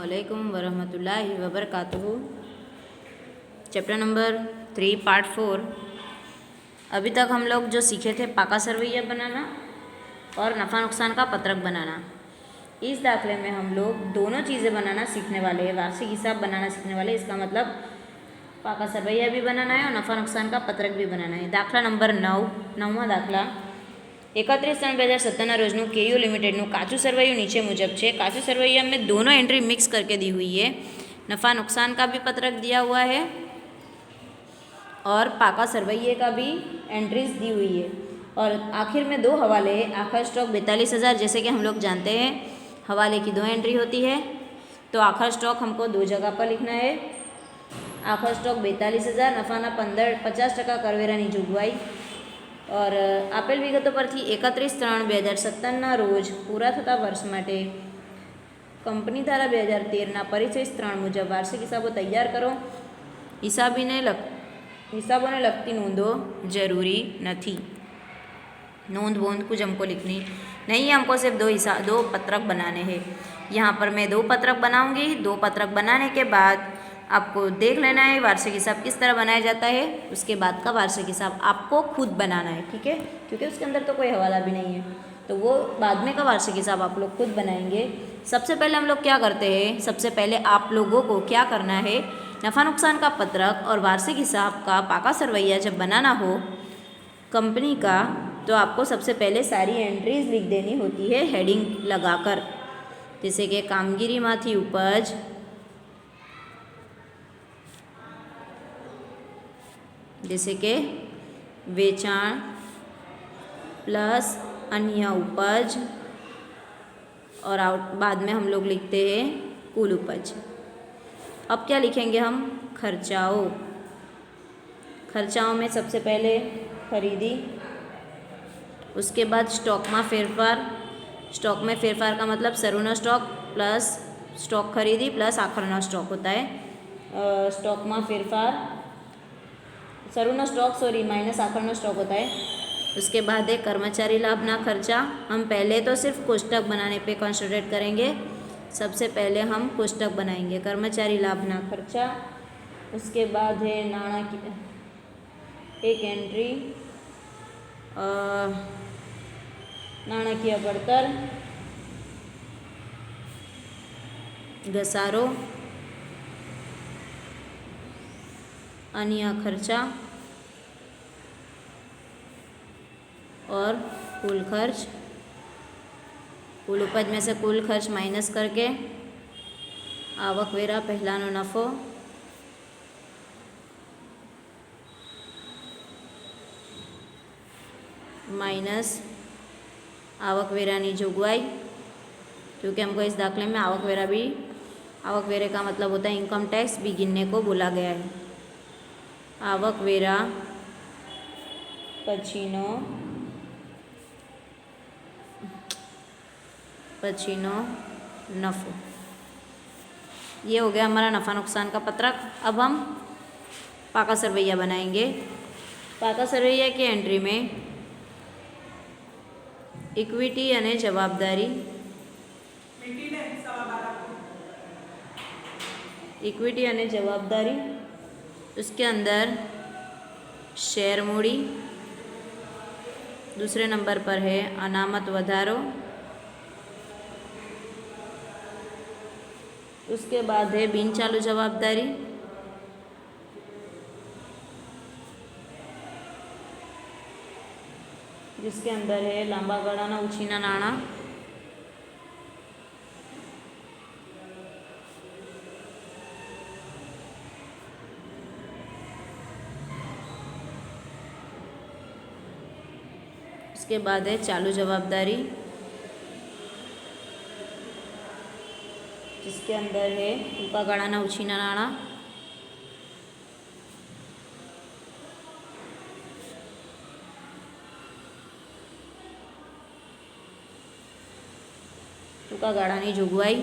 अस्सलामुअलैकुम वरहमतुल्लाहि वबरकातुहू। Chapter number 3 part 4। अभी तक हम लोग जो सीखे थे पाका सरवैया बनाना और नफ़ा नुकसान का पत्रक बनाना। इस दाखिले में हम लोग दोनों चीज़ें बनाना सीखने वाले हैं, वार्षिक हिसाब बनाना सीखने वाले हैं। इसका मतलब पाका सरवैया भी बनाना है और नफ़ा नुकसान का पत्रक भी बनाना है। दाखला नंबर 9वां दाखला 31/3/2017 રોજનું કેયુ લિમિટેડનું કાચું સરવૈયું નીચે મુજબ છે। काचू सरवैया में दोनों एंट्री मिक्स करके दी हुई है। नफ़ा नुकसान का भी पत्रक दिया हुआ है और पाका सरवैये का भी एंट्रीज दी हुई है। और आखिर में दो हवाले है। आखिर स्टॉक 42,000, जैसे कि हम लोग जानते हैं हवाले की दो एंट्री होती है, तो आखिर स्टॉक हमको दो जगह पर लिखना है। आखिर स्टॉक 42,000, नफ़ाना 50% કરવેરાની જોગવાઈ। और આપેલ વિગતો પરથી 31/3/2017 રોજ પૂરા થતા વર્ષ માટે કંપની ધારા 2013ના પરિચય 3 મુજબ વાર્ષિક હિસાબો તૈયાર કરો। हिसाबों लगती नोंदो जरूरी नहीं। नोंद वोंद कुछ हमको लिखनी नहीं है, हमको सिर्फ दो पत्रक बनाने हैं। यहाँ पर मैं दो पत्रक बनाऊंगी। दो पत्रक बनाने के बाद आपको देख लेना है वार्षिक हिसाब किस तरह बनाया जाता है। उसके बाद का वार्षिक हिसाब आपको खुद बनाना है, ठीक है, क्योंकि उसके अंदर तो कोई हवाला भी नहीं है, तो वो बाद में का वार्षिक हिसाब आप लोग खुद बनाएंगे। सबसे पहले हम लोग क्या करते हैं, सबसे पहले आप लोगों को क्या करना है, नफ़ा नुकसान का पत्रक और वार्षिक हिसाब का पाका सरवैया जब बनाना हो कंपनी का, तो आपको सबसे पहले सारी एंट्रीज लिख देनी होती है हेडिंग लगाकर। जैसे कि कामगिरी माथी उपज, जैसे कि वेचाण प्लस अन्य उपज, और बाद में हम लोग लिखते हैं कुल उपज। अब क्या लिखेंगे हम, खर्चाओं में सबसे पहले खरीदी, उसके बाद स्टॉक में फेरफार। स्टॉक में फेरफार का मतलब सरूनो स्टॉक प्लस स्टॉक खरीदी प्लस आखरनो स्टॉक होता है। स्टॉक में फेरफार, सरूनो स्टॉक माइनस आखरनो स्टॉक होता है। उसके बाद है कर्मचारी लाभना खर्चा। हम पहले तो सिर्फ कोष्टक बनाने पे कॉन्सेंट्रेट करेंगे। सबसे पहले हम कोष्टक बनाएंगे, कर्मचारी लाभना खर्चा। उसके बाद है नाणाकीय एक एंट्री, नाणाकीय बढ़तर, घसारो, अन्य खर्चा और कुल खर्च। कुल उपज में से कुल खर्च माइनस करके आवकवेरा पहलानो नफो, माइनस आवकवेरानी जोगवाई, क्योंकि हमको इस दाखले में आवकवेरे का मतलब होता है इनकम टैक्स भी गिनने को बोला गया है। आवकवेरा पछीनो नफो। ये हो गया हमारा नफ़ा नुकसान का पत्रक। अब हम पाका सरवैया बनाएंगे। पाका सरवैया की एंट्री में इक्विटी और जवाबदारी, इक्विटी और जवाबदारी, उसके अंदर शेयर मूड़ी, दूसरे नंबर पर है अनामत वधारो, उसके बाद है बिन चालू जवाबदारी, जिसके अंदर है लांबा गाळाना उछीना नाणा, उसके बाद है चालू जवाबदारी, जिसके अंदर है टूंका गाळाना उछीना नाणा, टूंका गाळानी जोगवाई,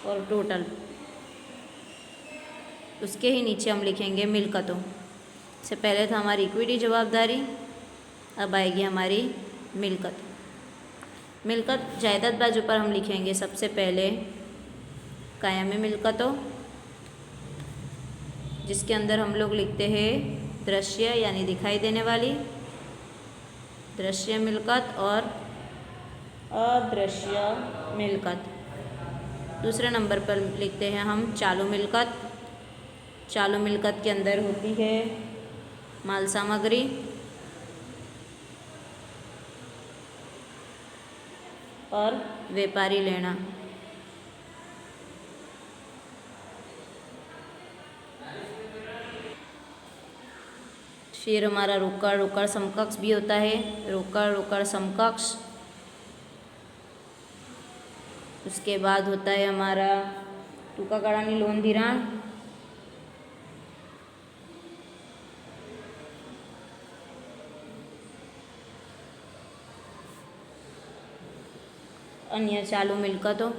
और टोटल। उसके ही नीचे हम लिखेंगे मिल्कतों। से पहले था हमारी इक्विटी जवाबदारी, अब आएगी हमारी मिल्कत। मिल्कत जायदाद बाजू पर हम लिखेंगे सबसे पहले कायमी मिल्कतों, जिसके अंदर हम लोग लिखते हैं दृश्य यानी दिखाई देने वाली दृश्य मिल्कत और अदृश्य मिल्कत। दूसरे नंबर पर लिखते हैं हम चालू मिल्कत। चालू मिल्कत के अंदर होती है माल सामग्री और व्यापारी लेना। फिर हमारा रोकड़ समकक्ष भी होता है, रोकड़ समकक्ष। उसके बाद होता है हमारा टूका गाड़ानी लोन धिराण, अन्य चालू मिल्कतों।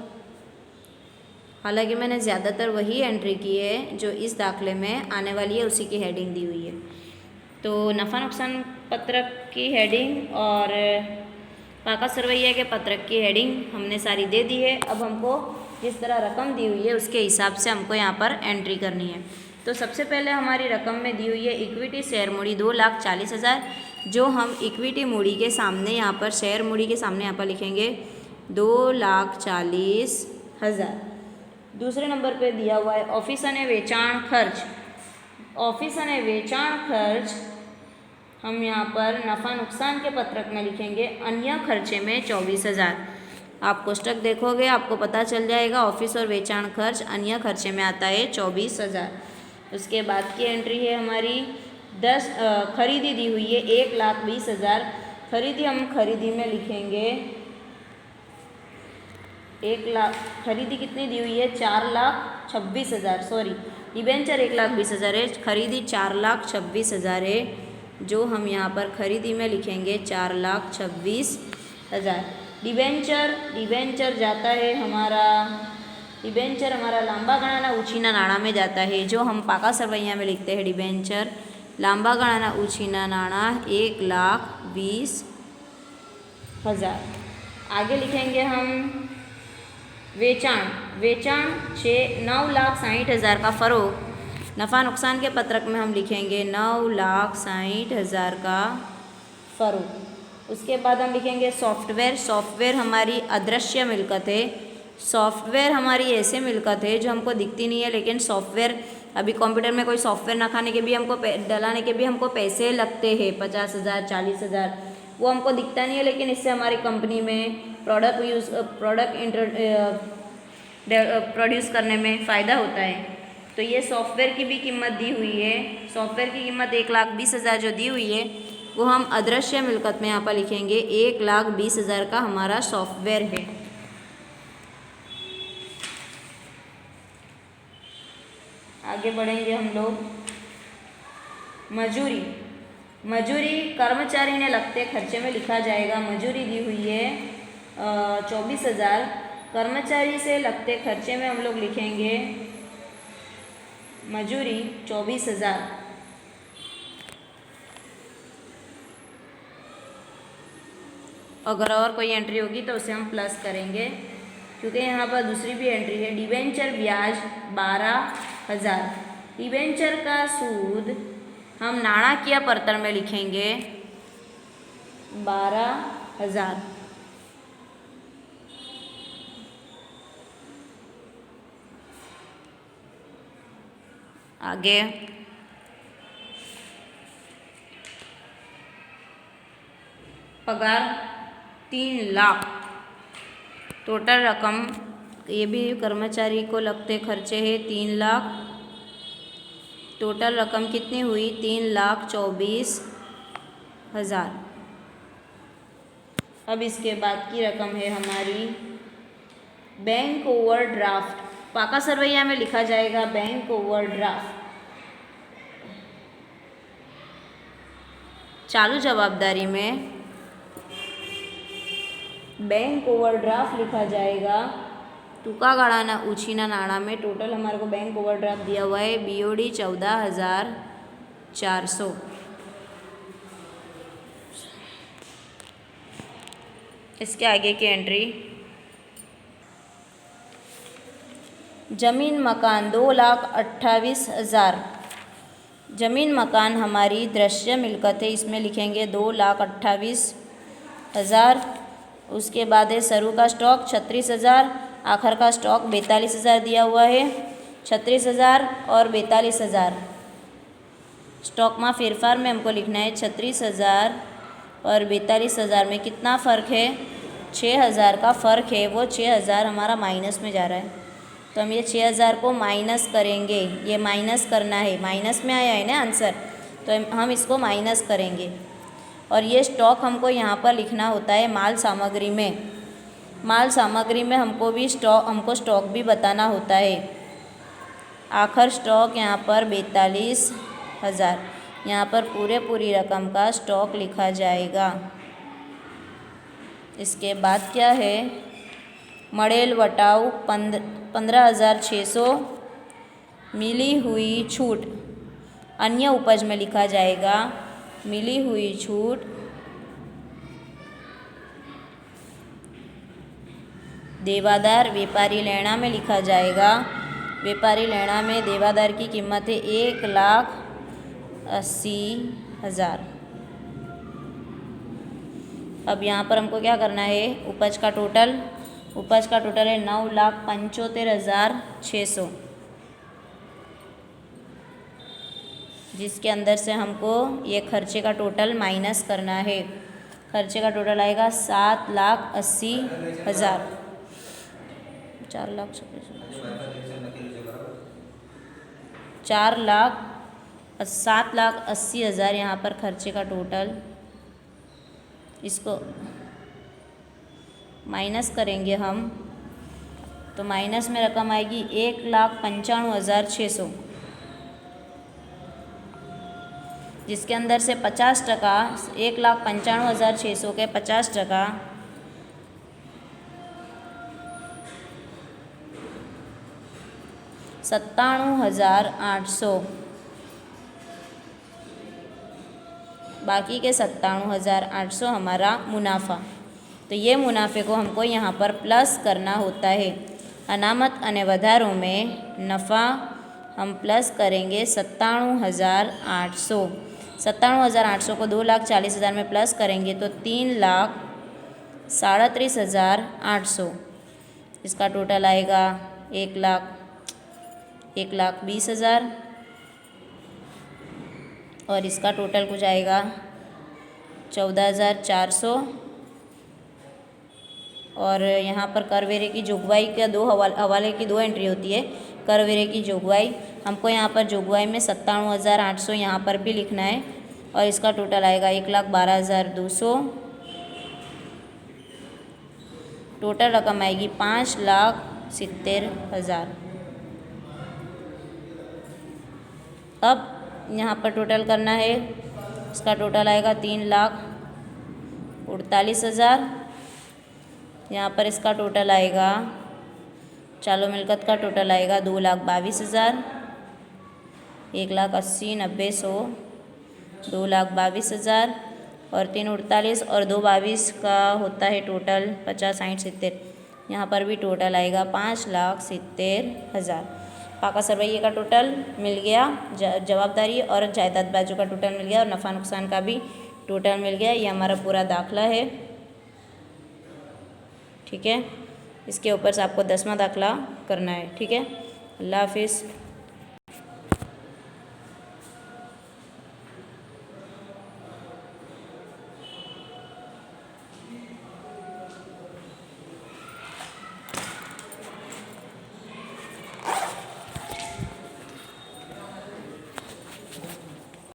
हालांकि मैंने ज़्यादातर वही एंट्री की है जो इस दाखले में आने वाली है, उसी की हेडिंग दी हुई है। तो नफ़ा नुकसान पत्रक की हेडिंग और पाका सरवैया के पत्रक की हेडिंग हमने सारी दे दी है। अब हमको जिस तरह रकम दी हुई है उसके हिसाब से हमको यहाँ पर एंट्री करनी है। तो सबसे पहले हमारी रकम में दी हुई है इक्विटी शेयर मूड़ी 2,40,000, जो हम इक्विटी मूड़ी के सामने यहाँ पर शेयर मूड़ी के सामने यहाँ पर लिखेंगे 2,40,000। दूसरे नंबर पे दिया हुआ है ऑफिस અને વેચાણ खर्च। ऑफिस અને વેચાણ खर्च हम यहाँ पर नफ़ा नुकसान के पत्रक में लिखेंगे अन्य खर्चे में 24,000। आप कोष्टक देखोगे आपको पता चल जाएगा ऑफिस और वेचाण खर्च अन्य खर्चे में आता है 24,000। उसके बाद की एंट्री है हमारी खरीदी दी हुई है 1,20,000। खरीदी हम खरीदी में लिखेंगे 1 लाख। खरीदी कितनी दी हुई है 4,26,000, सॉरी डिबेंचर 1,20,000 है, खरीदी 4,26,000 है, जो हम यहाँ पर खरीदी में लिखेंगे 4,26,000। डिबेंचर जाता है हमारा लांबा गाळाना उछीना नाणा में जाता है, जो हम पाका सरवैया में लिखते हैं डिबेंचर लांबा गाळाना उछीना नाणा 1,20,000। आगे लिखेंगे हम वेचाण 9,60,000 का फ़रोग। नफ़ा नुकसान के पत्रक में हम लिखेंगे 9,60,000 का फ़रोग। उसके बाद हम लिखेंगे सॉफ्टवेयर हमारी अदृश्य मिल्कत है। सॉफ्टवेयर हमारी ऐसे मिल्कत है जो हमको दिखती नहीं है, लेकिन सॉफ्टवेयर अभी कंप्यूटर में कोई सॉफ्टवेयर डलाने के भी हमको पैसे लगते हैं 50,000 40,000। वो हमको दिखता नहीं है, लेकिन इससे हमारी कंपनी में प्रोड्यूस करने में फ़ायदा होता है। तो ये सॉफ्टवेयर की भी कीमत दी हुई है। सॉफ्टवेयर की कीमत 1,20,000 जो दी हुई है वो हम अदृश्य मिल्कत में यहाँ पर लिखेंगे 1,20,000 का हमारा सॉफ्टवेयर है। आगे बढ़ेंगे हम लोग। मजूरी कर्मचारी ने लगते खर्चे में लिखा जाएगा। मजूरी दी हुई है 24,000। कर्मचारी से लगते खर्चे में हम लोग लिखेंगे मजूरी 24,000। अगर और कोई एंट्री होगी तो उसे हम प्लस करेंगे, क्योंकि यहाँ पर दूसरी भी एंट्री है। डिबेंचर ब्याज 12,000। डिबेंचर का सूद हम नाણાકીય પડતર में लिखेंगे 12,000। आगे पगार 3 लाख। टोटल रकम ये भी कर्मचारी को लगते खर्चे हैं 3 लाख। टोटल रकम कितनी हुई 3,24,000। अब इसके बाद की रकम है हमारी बैंक ओवरड्राफ्ट। पाका सरवैया में लिखा जाएगा बैंक ओवरड्राफ्ट। चालू जवाबदारी में बैंक ओवरड्राफ्ट लिखा जाएगा टूका गाळाना उछीना नाणा में। टोटल हमारे को बैंक ओवरड्राफ्ट दिया हुआ है BOD 14,000 400। इसके आगे की एंट्री, ज़मीन मकान 2,28,000। ज़मीन मकान हमारी दृश्य मिलकत है, इसमें लिखेंगे 2,28,000। उसके बाद है सरू का स्टॉक 36,000, आखिर का स्टॉक 42,000 दिया हुआ है। 36,000 और 42,000 स्टॉक में फेरफार में हमको लिखना है 36,000 और 42,000 में कितना फ़र्क है, 6,000 का फ़र्क है। वो 6,000 हमारा माइनस में जा रहा है, तो हम ये 6,000 को माइनस करेंगे। ये माइनस करना है, माइनस में आया है ना आंसर, तो हम इसको माइनस करेंगे। और ये स्टॉक हमको यहाँ पर लिखना होता है माल सामग्री में। माल सामग्री में हमको स्टॉक भी बताना होता है। आखिर स्टॉक यहाँ पर 42,000, यहाँ पर पूरी रकम का स्टॉक लिखा जाएगा। इसके बाद क्या है, मड़ेल वटाऊ 15,600, मिली हुई छूट अन्य उपज में लिखा जाएगा। मिली हुई छूट देवादार व्यापारी लेना में लिखा जाएगा। व्यापारी लेना में देवादार की कीमत है 1,80,000। अब यहाँ पर हमको क्या करना है, उपज का टोटल है 9,75,600, जिसके अंदर से हमको ये खर्चे का टोटल माइनस करना है। खर्चे का टोटल आएगा 7,80,000। 7,80,000 यहाँ पर खर्चे का टोटल। इसको माइनस करेंगे हम, तो माइनस में रकम आएगी 1,95,600, जिसके अंदर से 50%, 1,95,600 के 50% 97,800, बाकी के 97,800 हमारा मुनाफा। तो ये मुनाफे को हमको यहाँ पर प्लस करना होता है। अनामत अने वधारों में नफ़ा हम प्लस करेंगे 97,800। 97,800 को 2,40,000 में प्लस करेंगे तो 3,37,800। इसका टोटल आएगा 1,20,000 और इसका टोटल कुछ आएगा 14,400। और यहाँ पर करवेरे की जोगवाई का हवाले की 2 एंट्री होती है। करवेरे की जोगवाई हमको यहाँ पर जोगवाई में 97,800 यहाँ पर भी लिखना है और इसका टोटल आएगा 1,12,200। टोटल रकम आएगी 5,70,000। अब यहाँ पर टोटल करना है, इसका टोटल आएगा 3,48,000। यहाँ पर इसका टोटल आएगा, चालू मिलकत का टोटल आएगा 2,22,000। 1,80,90,100, 2,22,000 और 3,48 और 2,22 का होता है टोटल 50, 60, 70। यहाँ पर भी टोटल आएगा 5,70,000। पाका सरवैये का टोटल मिल गया, जवाबदारी और जायदाद बाजू का टोटल मिल गया और नफ़ा नुकसान का भी टोटल मिल गया। ये हमारा पूरा दाखला है, ठीक है। इसके ऊपर से आपको 10वां दाखला करना है, ठीक है। अल्लाह हाफिज़।